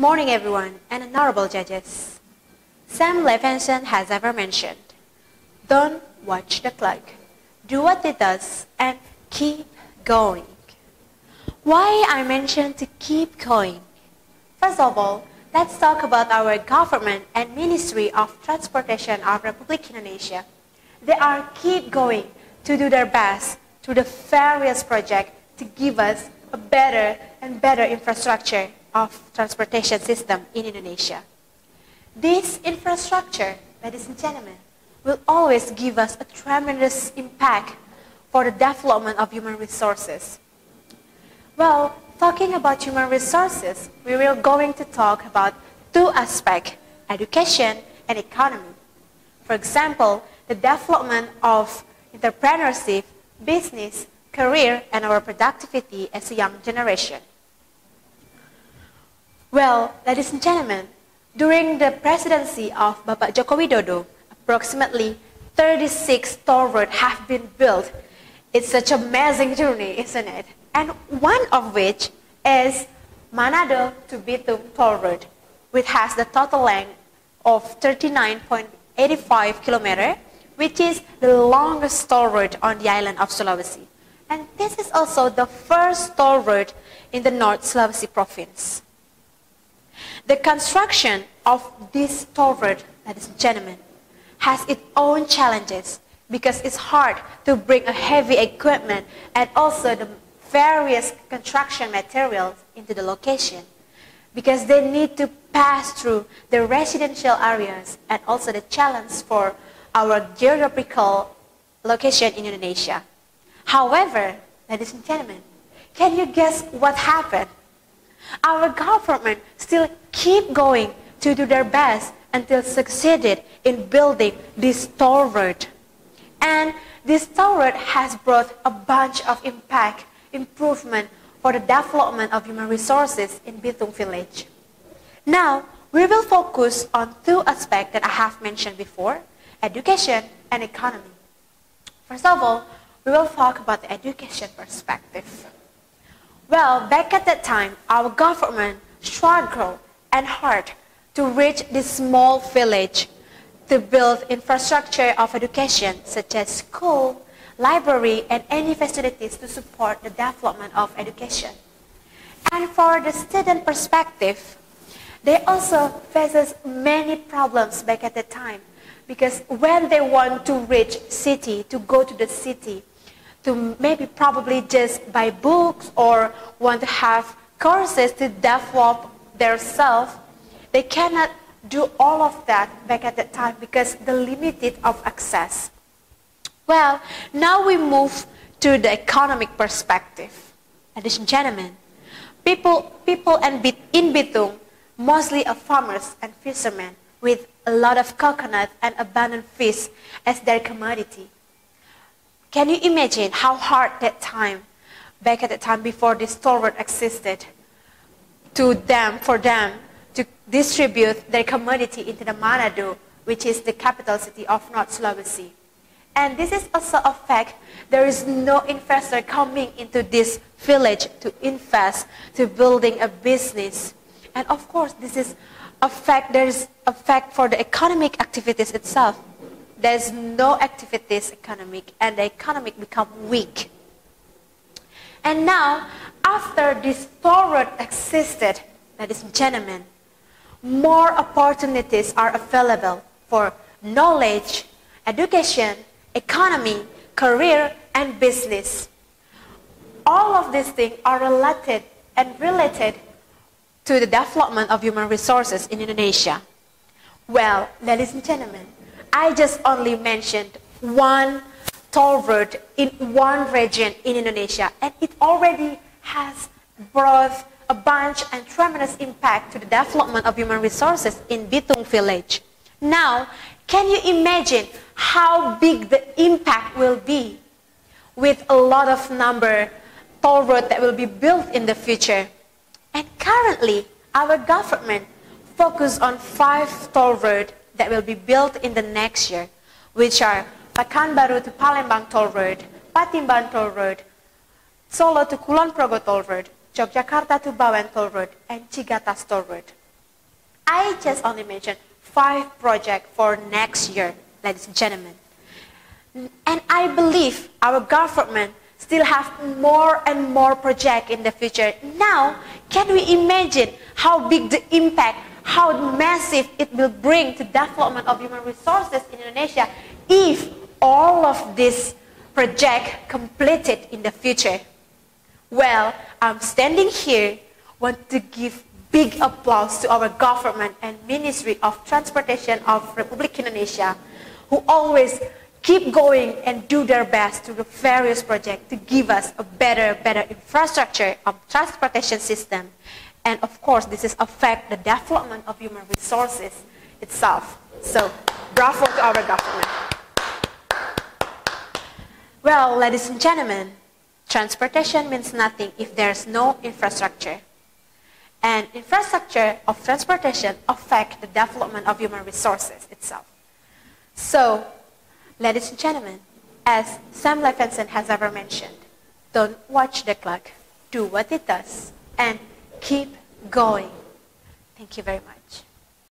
morning everyone and honorable judges. Sam Levinson has ever mentioned, don't watch the clock, do what it does and keep going. Why I mentioned to keep going? First of all, let's talk about our government and Ministry of Transportation of Republic Indonesia. They are keep going to do their best through the various projects to give us a better and better infrastructure of transportation system in Indonesia. This infrastructure, ladies and gentlemen, will always give us a tremendous impact for the development of human resources. Well, talking about human resources, we are going to talk about two aspects, education and economy. For example, the development of entrepreneurship, business, career, and our productivity as a young generation. Well, ladies and gentlemen, during the presidency of Bapak Joko Widodo, approximately 36 toll roads have been built. It's such an amazing journey, isn't it? And one of which is Manado to Bitung toll road, which has the total length of 39.85 kilometers, which is the longest toll road on the island of Sulawesi. And this is also the first toll road in the North Sulawesi province. The construction of this toll road, ladies and gentlemen, has its own challenges because it's hard to bring a heavy equipment and also the various construction materials into the location because they need to pass through the residential areas and also the challenge for our geographical location in Indonesia. However, ladies and gentlemen, can you guess what happened? Our government still keep going to do their best until succeeded in building this toll road. And this toll road has brought a bunch of impact, improvement for the development of human resources in Bitung village. Now, we will focus on two aspects that I have mentioned before, education and economy. First of all, we will talk about the education perspective. Well, back at that time, our government struggled and hard to reach this small village to build infrastructure of education such as school, library, and any facilities to support the development of education. And for the student perspective, they also faces many problems back at that time because when they want to reach city, to go to the city, to maybe probably just buy books or want to have courses to develop themselves, they cannot do all of that back at that time because the limited of access. Well, now we move to the economic perspective. Ladies and gentlemen, people in Bitung, mostly are farmers and fishermen with a lot of coconut and abundant fish as their commodity. Can you imagine how hard that time, back at the time before this toll road existed, for them to distribute their commodity into the Manado, which is the capital city of North Sulawesi. And this is also a fact, there is no investor coming into this village to invest, to building a business. And of course, this is a fact, there is a fact for the economic activities itself. There's no activities economic and the economic become weak. And now, after this toll road existed, ladies and gentlemen, more opportunities are available for knowledge, education, economy, career, and business. All of these things are related to the development of human resources in Indonesia. Well, ladies and gentlemen, I just only mentioned one toll road in one region in Indonesia, and it already has brought a bunch and tremendous impact to the development of human resources in Bitung village. Now, can you imagine how big the impact will be with a lot of number toll road that will be built in the future? And currently, our government focus on 5 toll roads that will be built in the next year, which are Pekanbaru to Palembang toll road, Patimban toll road, Solo to Kulon Progo toll road, Yogyakarta to Bawen toll road, and Cigatas toll road. I just only mentioned 5 projects for next year, ladies and gentlemen. And I believe our government still have more and more projects in the future. Now, can we imagine how big the impact, how massive it will bring to development of human resources in Indonesia if all of this project completed in the future? Well, I'm standing here, want to give big applause to our government and Ministry of Transportation of Republic Indonesia, who always keep going and do their best to the various projects to give us a better infrastructure of transportation system. And of course, this is affect the development of human resources itself. So, bravo to our government. Well, ladies and gentlemen, transportation means nothing if there's no infrastructure. And infrastructure of transportation affect the development of human resources itself. So, ladies and gentlemen, as Sam Levinson has ever mentioned, don't watch the clock, do what it does, and keep going. Thank you very much.